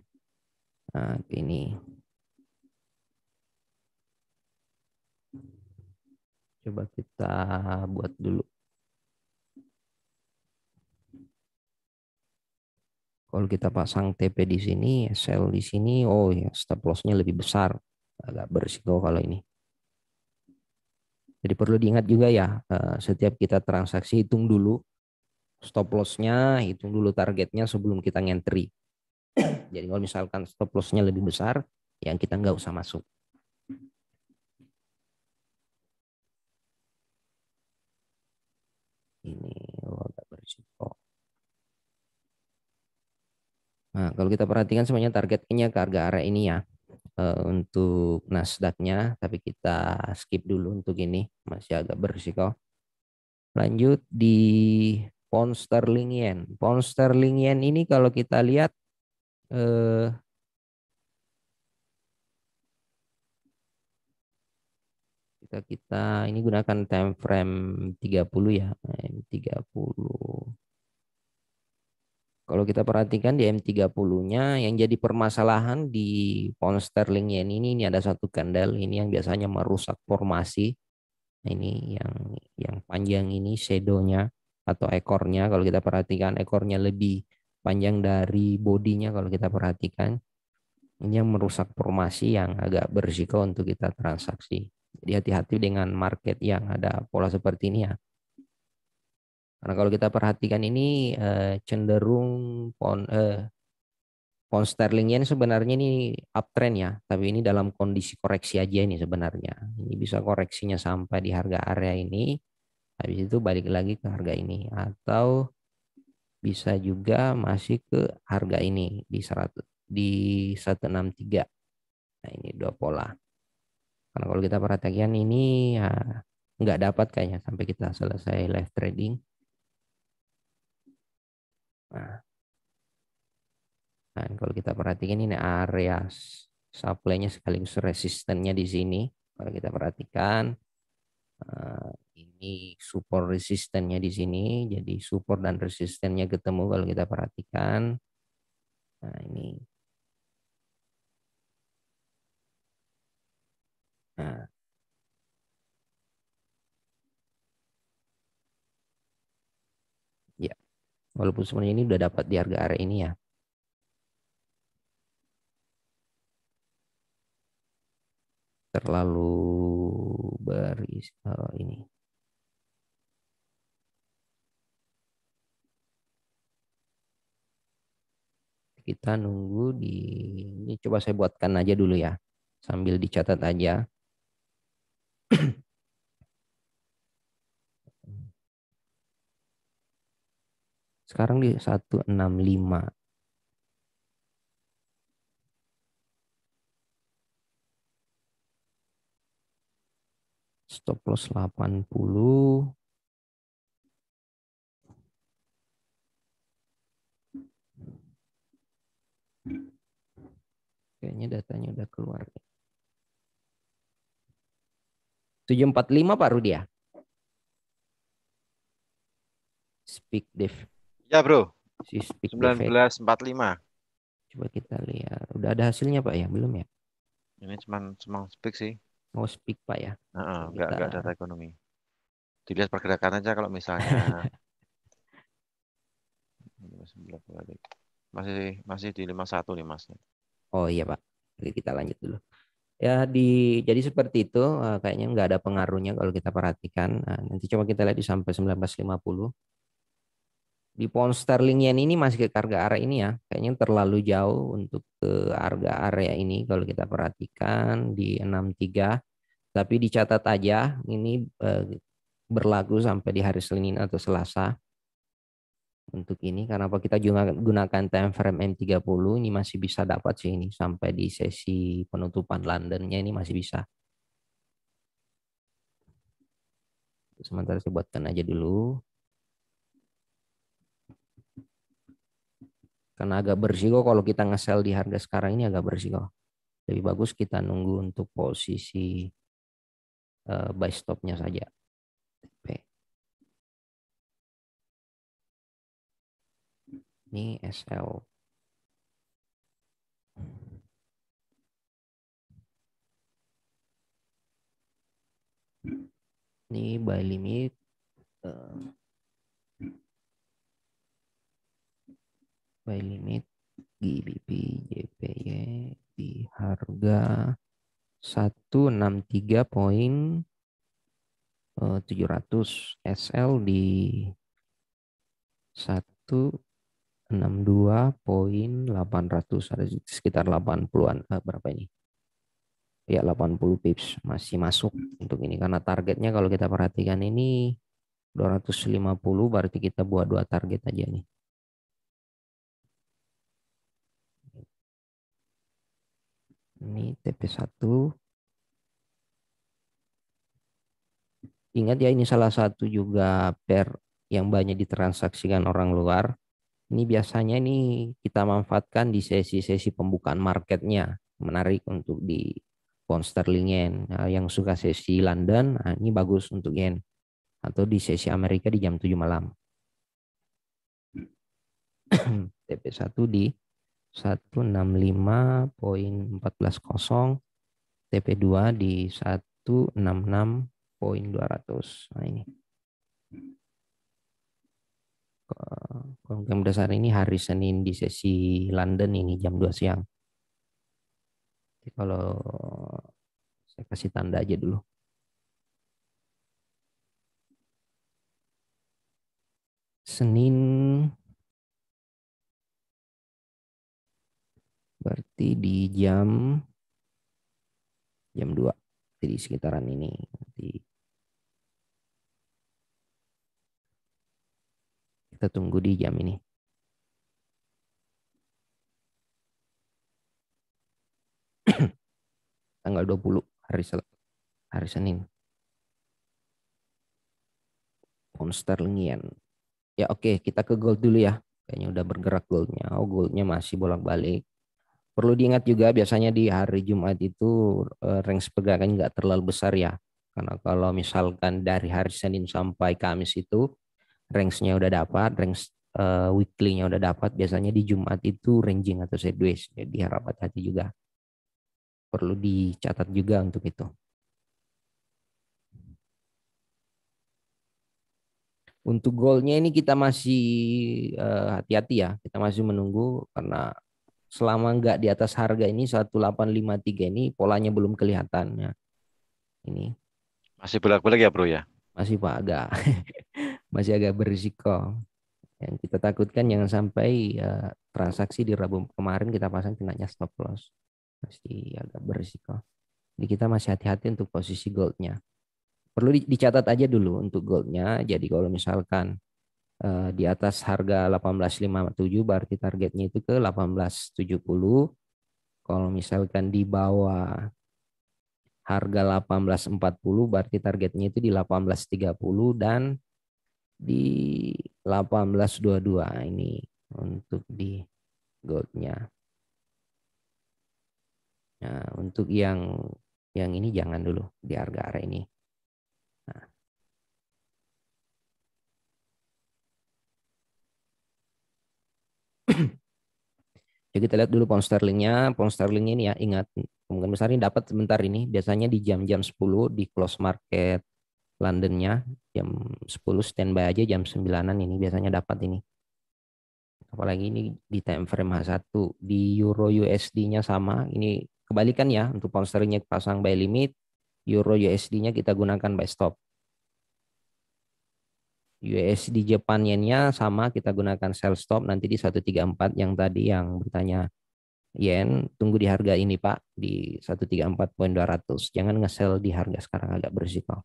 ini coba kita buat dulu. Kalau kita pasang TP di sini, sell di sini, oh ya stop loss-nya lebih besar, agak berisiko kalau ini. Jadi perlu diingat juga ya, setiap kita transaksi hitung dulu stop loss-nya, hitung dulu targetnya sebelum kita ngentry. Jadi kalau misalkan stop loss-nya lebih besar, yang kita nggak usah masuk. Ini agak berisiko. Nah, kalau kita perhatikan semuanya targetnya ke harga area ini ya. Untuk Nasdaq-nya, tapi kita skip dulu untuk ini, masih agak berisiko. Lanjut di Pound Sterling Yen. Pound Sterling Yen ini kalau kita lihat kita ini gunakan time frame 30 ya, M30. Kalau kita perhatikan di M30-nya yang jadi permasalahan di pound sterling yen ini ada satu candle ini yang biasanya merusak formasi. Ini yang panjang ini shadow-nya atau ekornya. Kalau kita perhatikan ekornya lebih panjang dari bodinya kalau kita perhatikan. Ini yang merusak formasi yang agak berisiko untuk kita transaksi. Jadi hati-hati dengan market yang ada pola seperti ini ya. Karena kalau kita perhatikan ini cenderung pound sterling yen sebenarnya ini uptrend ya, tapi ini dalam kondisi koreksi aja ini sebenarnya. Ini bisa koreksinya sampai di harga area ini, habis itu balik lagi ke harga ini atau bisa juga masih ke harga ini di 100 di 163. Nah, ini dua pola. Karena kalau kita perhatikan ini ya, nggak dapat kayaknya sampai kita selesai live trading. Nah, kalau kita perhatikan ini area supply-nya sekaligus resistennya di sini. Kalau kita perhatikan ini support resistennya di sini, jadi support dan resistennya ketemu kalau kita perhatikan. Nah ini, nah ya, walaupun sebenarnya ini udah dapat di harga area ini ya, terlalu ini. Kita nunggu di ini, coba saya buatkan aja dulu ya, sambil dicatat aja. Sekarang di 165. Stop loss 80. Kayaknya datanya udah keluar. 745 Pak Rudi ya? Speak div. Ya, Bro. Si speak defect. 1945. Coba kita lihat. Udah ada hasilnya Pak ya? Belum ya? Ini cuma speak sih. Mau speak Pak ya? Heeh, Coba kita. nggak data ekonomi. Dilihat pergerakan aja kalau misalnya masih masih di 51 nih Mas. Oh iya Pak. Oke, kita lanjut dulu. Ya jadi seperti itu, kayaknya nggak ada pengaruhnya kalau kita perhatikan. Nanti coba kita lihat di sampai 1950. Di pound sterling yen ini masih ke harga area ini ya. Kayaknya terlalu jauh untuk ke harga area ini kalau kita perhatikan di 63. Tapi dicatat aja ini berlaku sampai di hari Senin atau Selasa. Untuk ini karena apa kita juga gunakan time frame M30 ini masih bisa dapat sih ini sampai di sesi penutupan Londonnya ini masih bisa. Sementara saya buatkan aja dulu. Karena agak bersiko kalau kita nge-sell di harga sekarang ini agak bersiko. Lebih bagus kita nunggu untuk posisi buy stopnya saja. Ini SL. Ini buy limit. Buy limit GBP JPY di harga 163.700, SL di 162.800, ada sekitar 80-an, berapa ini? Ya 80 pips masih masuk untuk ini karena targetnya kalau kita perhatikan ini 250, berarti kita buat dua target aja nih. Ini TP1. Ingat ya ini salah satu juga pair yang banyak ditransaksikan orang luar. Ini biasanya ini kita manfaatkan di sesi-sesi pembukaan marketnya. Menarik untuk di pound sterling yen. Nah, yang suka sesi London, nah ini bagus untuk yen. Atau di sesi Amerika di jam 7 malam. TP1 di 165.140. TP2 di 166.200. Nah ini. Kemungkinan besar ini hari Senin di sesi London ini jam 2 siang. Jadi kalau saya kasih tanda aja dulu. Senin berarti di jam 2 di sekitaran ini. Nanti kita tunggu di jam ini. Tanggal 20 hari Senin. Pound sterling yen. Ya oke, kita ke gold dulu ya. Kayaknya udah bergerak goldnya. Oh, goldnya masih bolak-balik. Perlu diingat juga biasanya di hari Jumat itu range pergerakan nggak terlalu besar ya. Karena kalau misalkan dari hari Senin sampai Kamis itu range-nya udah dapat, range weekly-nya udah dapat, biasanya di Jumat itu ranging atau sideways. Jadi harap hati-hati juga. Perlu dicatat juga untuk itu. Untuk goalnya ini kita masih hati-hati ya. Kita masih menunggu karena selama nggak di atas harga ini 1853 ini polanya belum kelihatan ya. Ini Masih bolak-balik ya bro ya. masih Pak agak masih agak berisiko. Yang kita takutkan jangan sampai transaksi di Rabu kemarin kita pasang kenanya stop loss. Masih agak berisiko. Jadi kita masih hati-hati untuk posisi goldnya. Perlu dicatat aja dulu untuk goldnya. Jadi kalau misalkan di atas harga 1857 berarti targetnya itu ke 1870. Kalau misalkan di bawah harga 1840 berarti targetnya itu di 1830 dan di 1822 ini untuk di goldnya. Nah, untuk yang ini jangan dulu di harga area ini. Nah, jadi kita lihat dulu pound sterlingnya. Pound sterlingnya ini ya ingat kemungkinan besar ini dapat sebentar ini. Biasanya di jam-jam 10 di close market Londonnya jam 10 standby aja jam 9-an ini biasanya dapat ini. Apalagi ini di time frame H1 di euro USD-nya sama. Ini kebalikan ya untuk pound sterlingnya pasang buy limit, euro USD-nya kita gunakan buy stop. USD Japan yen-nya sama kita gunakan sell stop nanti di 134 yang tadi yang bertanya yen tunggu di harga ini Pak di 134.200. Jangan nge-sell di harga sekarang agak berisiko.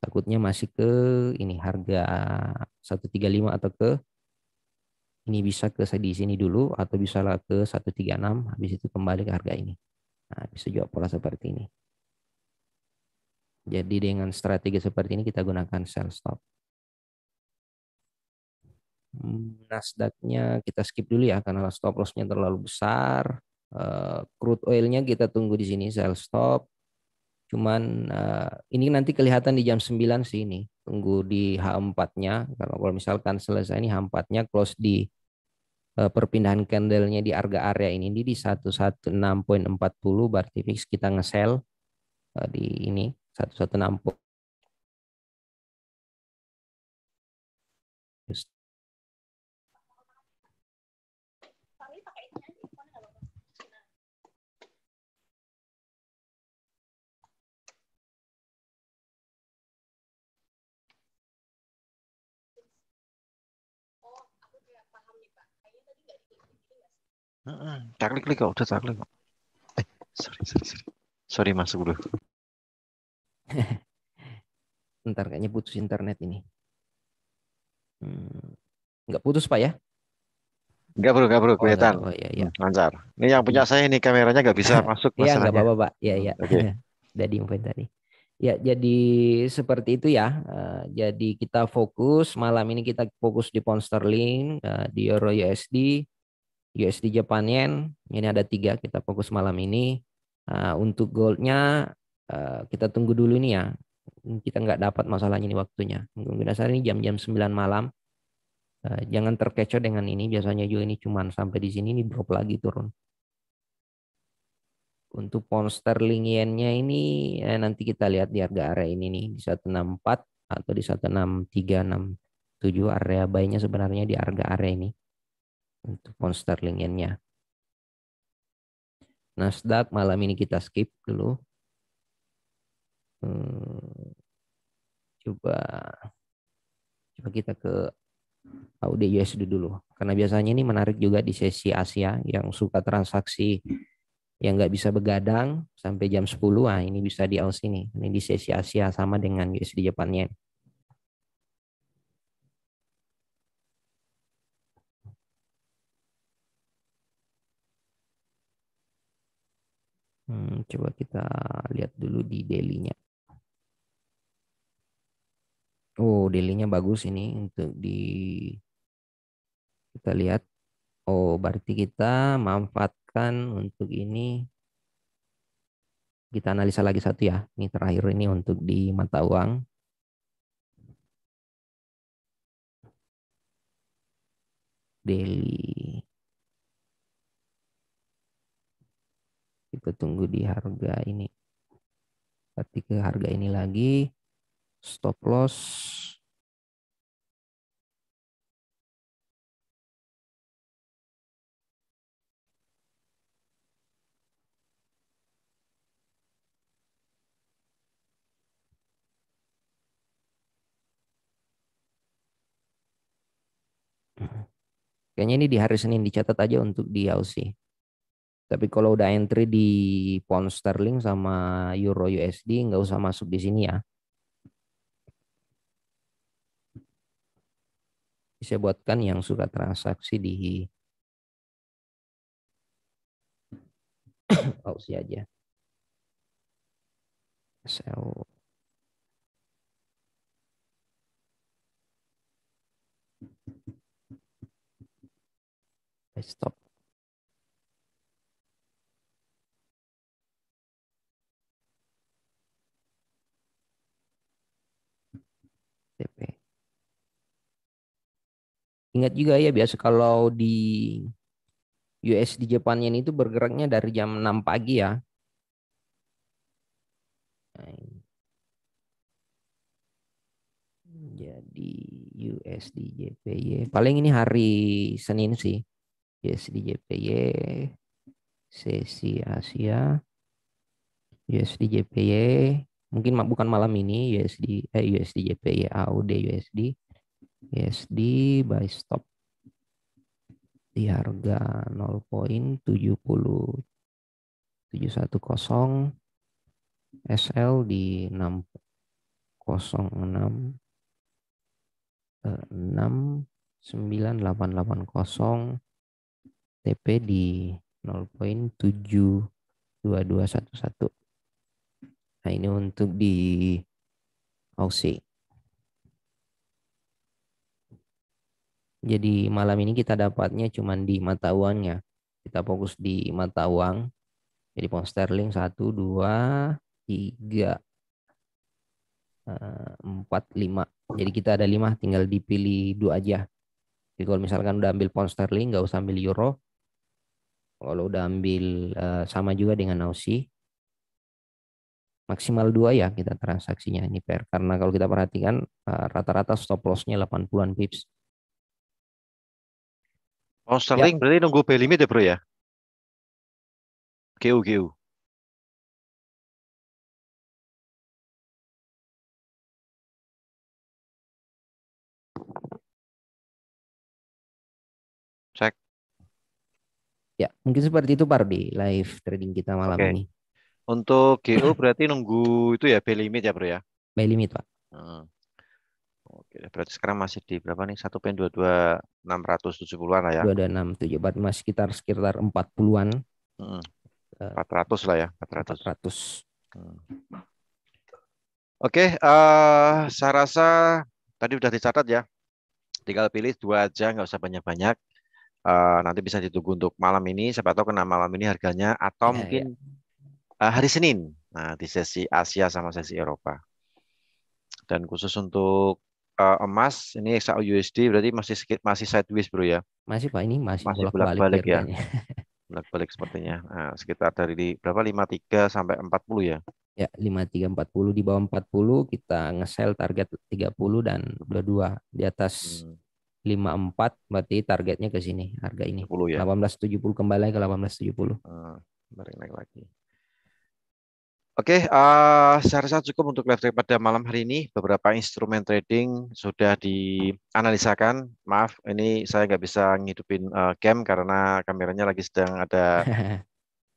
Takutnya masih ke ini harga 135 atau ke ini bisa ke di sini dulu atau bisa lah ke 136 habis itu kembali ke harga ini. Nah, bisa juga pola seperti ini. Jadi dengan strategi seperti ini kita gunakan sell stop. Nasdaq-nya kita skip dulu ya karena stop loss-nya terlalu besar. Crude oil-nya kita tunggu di sini sell stop. Cuman ini nanti kelihatan di jam 9 sih ini. Tunggu di H4-nya. Kalau misalkan selesai ini H4-nya close di perpindahan candle-nya di harga area ini di 116.40 berarti fix kita nge-sell di ini 116. Tak klik kok, udah tak klik kok. Sorry. Sorry masuk dulu. Ntar kayaknya putus internet ini. Nggak putus Pak ya? Enggak bro, Oh enggak. kelihatan. Oh iya iya. Lancar. Ini yang Jadi punya saya ini kameranya nggak bisa masuk iya nggak masalahnya. apa-apa Pak. Iya iya. Oke. Udah diinfoin tadi. Ya jadi seperti itu ya. Jadi kita fokus malam ini kita fokus di pound sterling, di euro USD, USD Japan yen. Ini ada tiga kita fokus malam ini. Untuk goldnya kita tunggu dulu nih ya. Kita nggak dapat masalahnya ini waktunya. Mungkin dasar ini jam-jam 9 malam. Jangan terkecoh dengan ini. Biasanya juga ini cuman sampai di sini ini drop lagi turun. Untuk pound sterling yen-nya ini nanti kita lihat di harga area ini nih di 164 atau di 16367 area buy-nya sebenarnya di harga area ini untuk pound sterling yen-nya. Nasdaq malam ini kita skip dulu. Coba kita ke AUD USD dulu karena biasanya ini menarik juga di sesi Asia yang suka transaksi yang nggak bisa begadang sampai jam 10. Nah, ini bisa di Aus ini di sesi Asia sama dengan USD Japan Yen. Coba kita lihat dulu di daily-nya. Oh, daily-nya bagus ini untuk kita lihat. Oh, berarti kita manfaatkan Misalkan untuk ini kita analisa lagi satu ya. Ini terakhir ini untuk di mata uang. Daily. Kita tunggu di harga ini. Berarti ke harga ini lagi. Stop loss. Kayaknya ini di hari Senin dicatat aja untuk di Aussie. Tapi kalau udah entry di pound sterling sama euro USD nggak usah masuk di sini ya. Bisa buatkan yang suka transaksi di Aussie aja. Sell. Stop. TP. Ingat juga ya biasa kalau di USD Jepang Yen itu bergeraknya dari jam 6 pagi ya. Nah, jadi USD JPY. Paling ini hari Senin sih. USD JPY sesi Asia. USD JPY mungkin bukan malam ini USD JPY AUD USD buy stop di harga 0.7071 SL di 606 69880 TP di 0.72211. Nah, ini untuk di Aussie. Jadi malam ini kita dapatnya cuma di mata uangnya. Kita fokus di mata uang. Jadi pound sterling 1, 2, 3, 4, 5. Jadi kita ada 5, tinggal dipilih 2 aja. Jadi kalau misalkan udah ambil pound sterling, nggak usah ambil euro. Kalau udah ambil sama juga dengan Aussie, maksimal 2 ya kita transaksinya ini pair. Karena kalau kita perhatikan rata-rata stop loss-nya 80-an pips. Oh, Ya, Sterling berarti nunggu buy limit ya bro ya? GU, GU. Cek. ya mungkin seperti itu Par di live trading kita malam Oke. ini. Untuk GU berarti nunggu itu ya buy limit ya bro ya? Buy limit Pak. Hmm. Oke, berarti sekarang masih di berapa nih? 1.22670-an lah ya. 2267 Pak, masih sekitar 40-an. Hmm. eh, 400 lah ya, 400. 400. Hmm. Oke, saya rasa tadi udah dicatat ya. Tinggal pilih 2 aja, nggak usah banyak-banyak. Nanti bisa ditunggu untuk malam ini. Siapa tahu kena malam ini harganya atau Ya, ya. mungkin hari Senin. Nah, di sesi Asia sama sesi Eropa. Dan khusus untuk emas ini XAU USD berarti masih sideways bro ya. Masih Pak, ini masih Masih bolak-balik bolak-balik ya. harganya. Bolak-balik sepertinya. Nah, sekitar dari berapa 53 sampai 40 ya. Ya, 5340 di bawah 40 kita nge-sell target 30 dan 22 di atas Hmm, 54 berarti targetnya ke sini harga ini. 10 ya. 1870 kembali ke 1870. Baru naik lagi. Oke, saya rasa cukup untuk live trade pada malam hari ini. Beberapa instrumen trading sudah dianalisakan. Maaf, ini saya nggak bisa ngidupin cam karena kameranya lagi sedang ada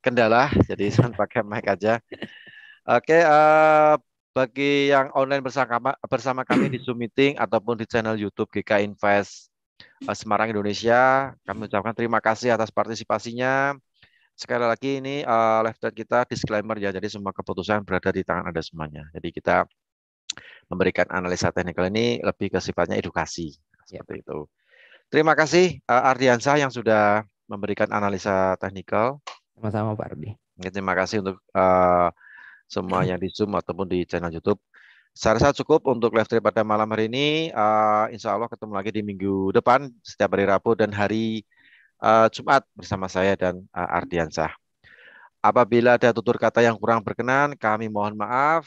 kendala, jadi saya pakai mic aja. Oke, bagi yang online bersama kami di Zoom meeting ataupun di channel YouTube GK Invest Semarang Indonesia, kami ucapkan terima kasih atas partisipasinya. Sekali lagi ini live chat kita disclaimer ya, jadi semua keputusan berada di tangan Anda semuanya. Jadi kita memberikan analisa teknikal ini lebih ke sifatnya edukasi Ya, seperti itu. Terima kasih Ardiansah yang sudah memberikan analisa teknikal. Sama-sama Pak Ardi. Terima kasih untuk semua yang di Zoom ataupun di channel YouTube. Saya rasa cukup untuk live stream pada malam hari ini. Insya Allah ketemu lagi di minggu depan setiap hari Rabu dan hari Jumat bersama saya dan Ardiansah. Apabila ada tutur kata yang kurang berkenan, kami mohon maaf.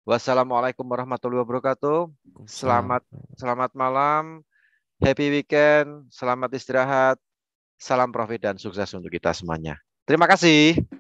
Wassalamualaikum warahmatullahi wabarakatuh. Salam. Selamat selamat malam, happy weekend, selamat istirahat, salam profit dan sukses untuk kita semuanya. Terima kasih.